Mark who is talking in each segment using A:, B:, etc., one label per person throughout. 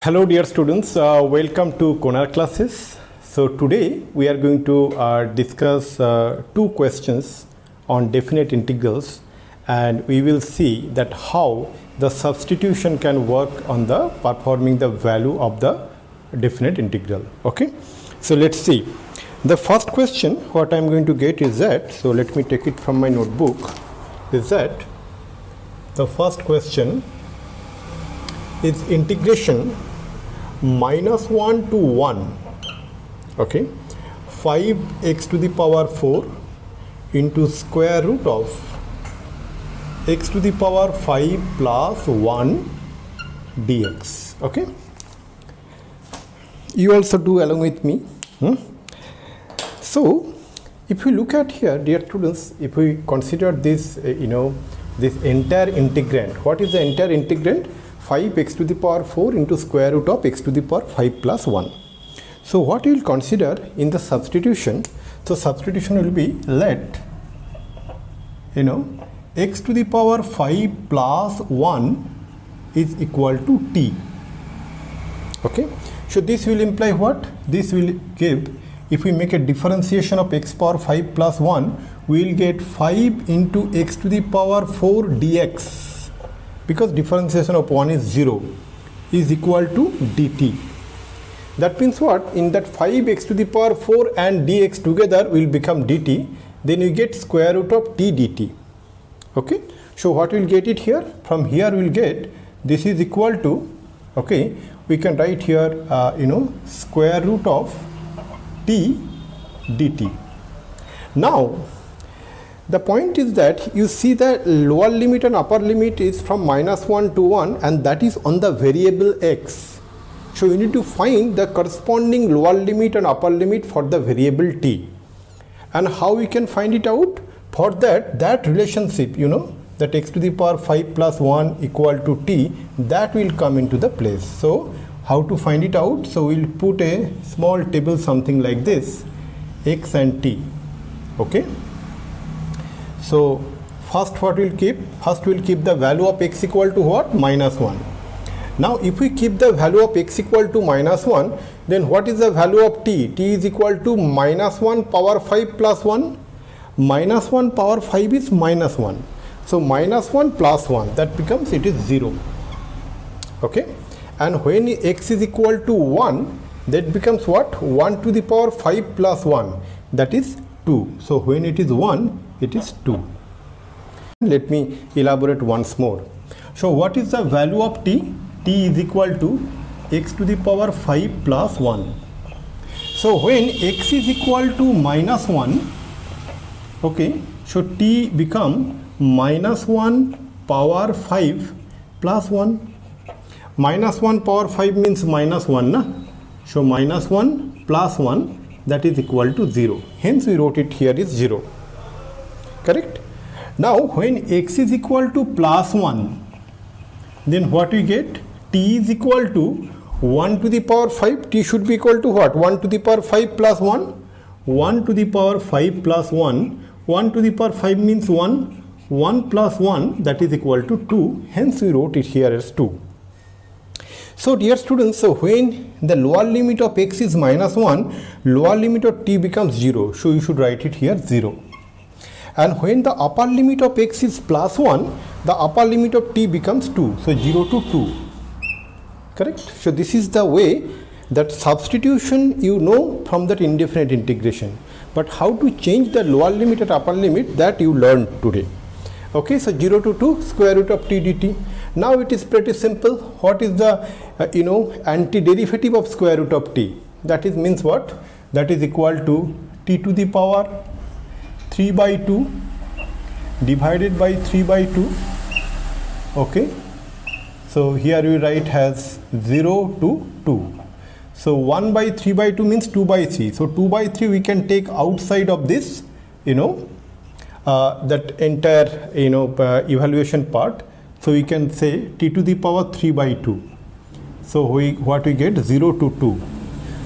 A: Hello dear students, welcome to Konar classes. So today we are going to discuss two questions on definite integrals, and we will see that how the substitution can work on the performing the value of the definite integral. Okay, so let's see. The first question what I am going to get is that, so let me take it from my notebook, is that the first question is integration minus 1 to 1, okay, 5x to the power 4 into square root of x to the power 5 plus 1 dx. Okay, you also do along with me. So if we look at here, dear students, if we consider this this entire integrand, what is the entire integrand? 5x to the power 4 into square root of x to the power 5 plus 1. So what we will consider in the substitution, so substitution will be let x to the power 5 plus 1 is equal to t. Okay, so this will imply what? This will give, if we make a differentiation of x power 5 plus 1, we will get 5 into x to the power 4 dx, because differentiation of 1 is 0, is equal to dt. That means what? In that 5x to the power 4 and dx together will become dt, then you get square root of t dt. Okay, so what we will get it here? From here we will get this is equal to, okay, we can write here square root of t dt. Now the point is that you see the lower limit and upper limit is from minus 1 to 1, and that is on the variable x. So you need to find the corresponding lower limit and upper limit for the variable t. And how we can find it out? For that relationship, that x to the power 5 plus 1 equal to t, that will come into the place. So how to find it out? So we'll put a small table something like this, x and t. Okay. So first what we'll keep? First we'll keep the value of x equal to what? Minus 1. Now if we keep the value of x equal to minus 1, then what is the value of t? T is equal to minus 1 power 5 plus 1. Minus 1 power 5 is minus 1. So minus 1 plus 1, that becomes, it is 0. Okay. And when x is equal to 1, that becomes what? 1 to the power 5 plus 1, that is 2. So when it is 1, it is 2. Let me elaborate once more. So what is the value of t? T is equal to x to the power 5 plus 1. So when x is equal to minus 1, okay, so t become minus 1 power 5 plus 1. Minus 1 power 5 means minus 1, na? So minus 1 plus 1, that is equal to 0. Hence we wrote it here is 0. Correct? Now when x is equal to plus 1, then what we get? T is equal to 1 to the power 5. T should be equal to what? 1 to the power 5 plus 1. 1 to the power 5 plus 1. 1 to the power 5 means 1. 1 plus 1, that is equal to 2. Hence we wrote it here as 2. So dear students, so when the lower limit of x is minus 1, lower limit of t becomes 0. So you should write it here 0. And when the upper limit of x is plus 1, the upper limit of t becomes 2. So 0 to 2. Correct? So this is the way that substitution from that indefinite integration. But how to change the lower limit and upper limit, that you learned today. Okay, so 0 to 2 square root of t dt. Now it is pretty simple. What is the antiderivative of square root of t? That is means what? That is equal to t to the power 3 by 2 divided by 3 by 2. Okay, so here we write has 0 to 2. So 1 by 3 by 2 means 2 by 3. So 2 by 3 we can take outside of this, that entire evaluation part. So we can say t to the power 3 by 2. So what we get? 0 to 2.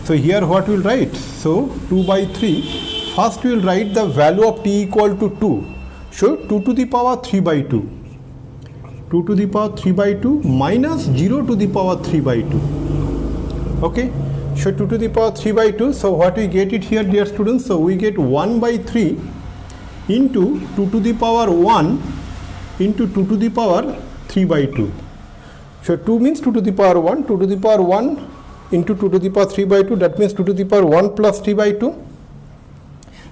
A: So here what we will write? So 2 by 3. First we will write the value of t equal to 2. So 2 to the power 3 by 2. 2 to the power 3 by 2 minus 0 to the power 3 by 2. Okay, so 2 to the power 3 by 2. So what we get it here, dear students? So we get 1 by 3 into 2 to the power 1 into 2 to the power 3 by 2. So 2 means 2 to the power 1, 2 to the power 1 into 2 to the power 3 by 2, that means 2 to the power 1 plus 3 by 2.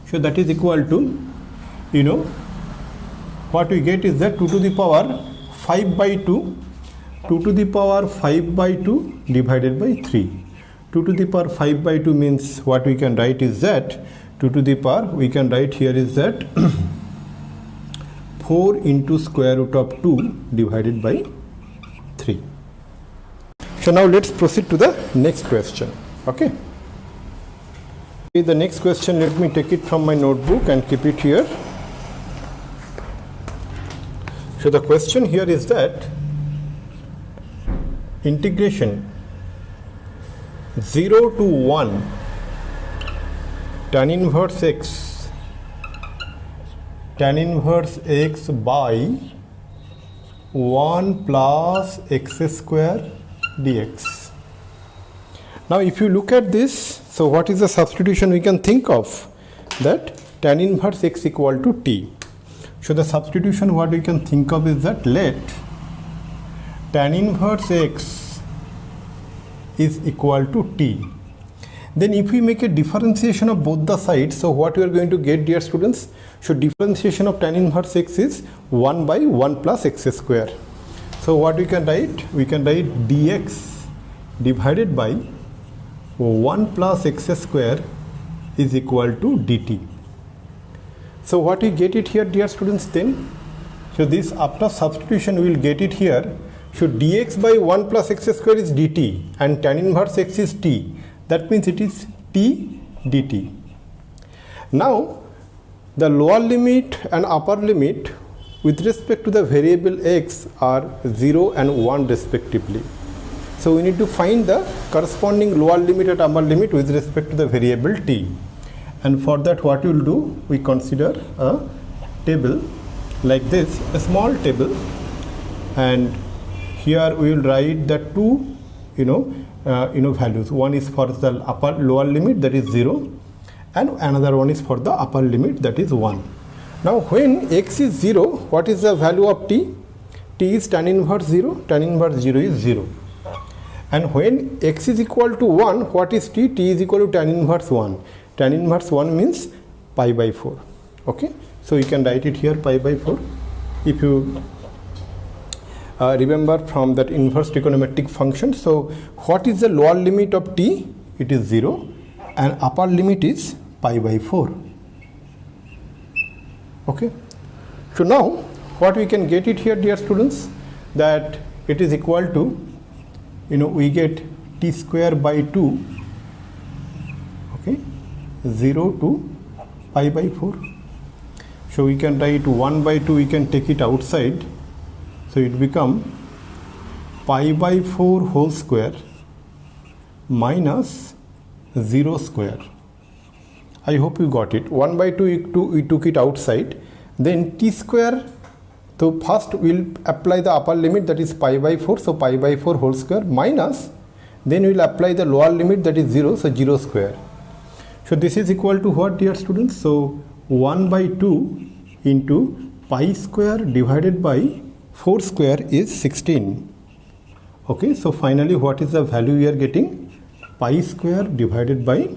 A: So that is equal to, what we get is that 2 to the power 5 by 2, 2 to the power 5 by 2 divided by 3. 2 to the power 5 by 2 means what we can write is that 2 to the power, we can write here is that 4 into square root of 2 divided by 3. So now let's proceed to the next question. Okay. The next question, let me take it from my notebook and keep it here. So the question here is that integration 0 to 1 tan inverse x by 1 plus x square dx. Now if you look at this, so what is the substitution we can think of? That tan inverse x equal to t. So the substitution what we can think of is that let tan inverse x is equal to t. Then if we make a differentiation of both the sides, so what we are going to get, dear students? So differentiation of tan inverse x is 1 by 1 plus x square. So what we can write? We can write dx divided by 1 plus x square is equal to dt. So what we get it here, dear students, then? So this after substitution we will get it here. So dx by 1 plus x square is dt and tan inverse x is t. That means it is t dt. Now the lower limit and upper limit with respect to the variable x are 0 and 1 respectively. So we need to find the corresponding lower limit and upper limit with respect to the variable t. And for that what we will do, we consider a table like this, a small table, and here we will write the two values. One is for the lower limit, that is 0, and another one is for the upper limit, that is 1. Now when x is 0, what is the value of t? T is tan inverse 0, tan inverse 0 is 0. And when x is equal to 1, what is t? T is equal to tan inverse 1. Tan inverse 1 means pi by 4. Okay, so you can write it here pi by 4. If you remember from that inverse trigonometric function, so what is the lower limit of t? It is 0 and upper limit is pi by 4. Okay, so now what we can get it here, dear students, that it is equal to, we get t square by 2, okay, 0 to pi by 4. So we can write 1 by 2, we can take it outside, so it become pi by 4 whole square minus 0 square. I hope you got it. 1 by 2 we took it outside, then t square. So first we will apply the upper limit, that is pi by 4, so pi by 4 whole square minus, then we will apply the lower limit, that is 0, so 0 square. So this is equal to what, dear students? So 1 by 2 into pi square divided by 4 square is 16. Okay, so finally what is the value we are getting? Pi square divided by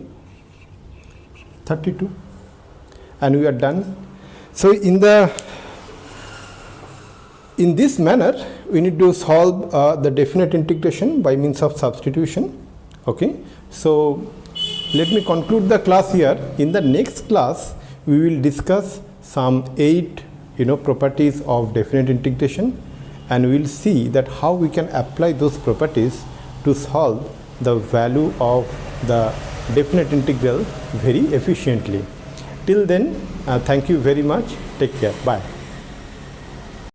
A: 32. And we are done. So in this manner we need to solve the definite integration by means of substitution. Okay, so let me conclude the class here. In the next class we will discuss some 8 properties of definite integration, and we will see that how we can apply those properties to solve the value of the definite integral very efficiently. Till then, thank you very much. Take care. Bye.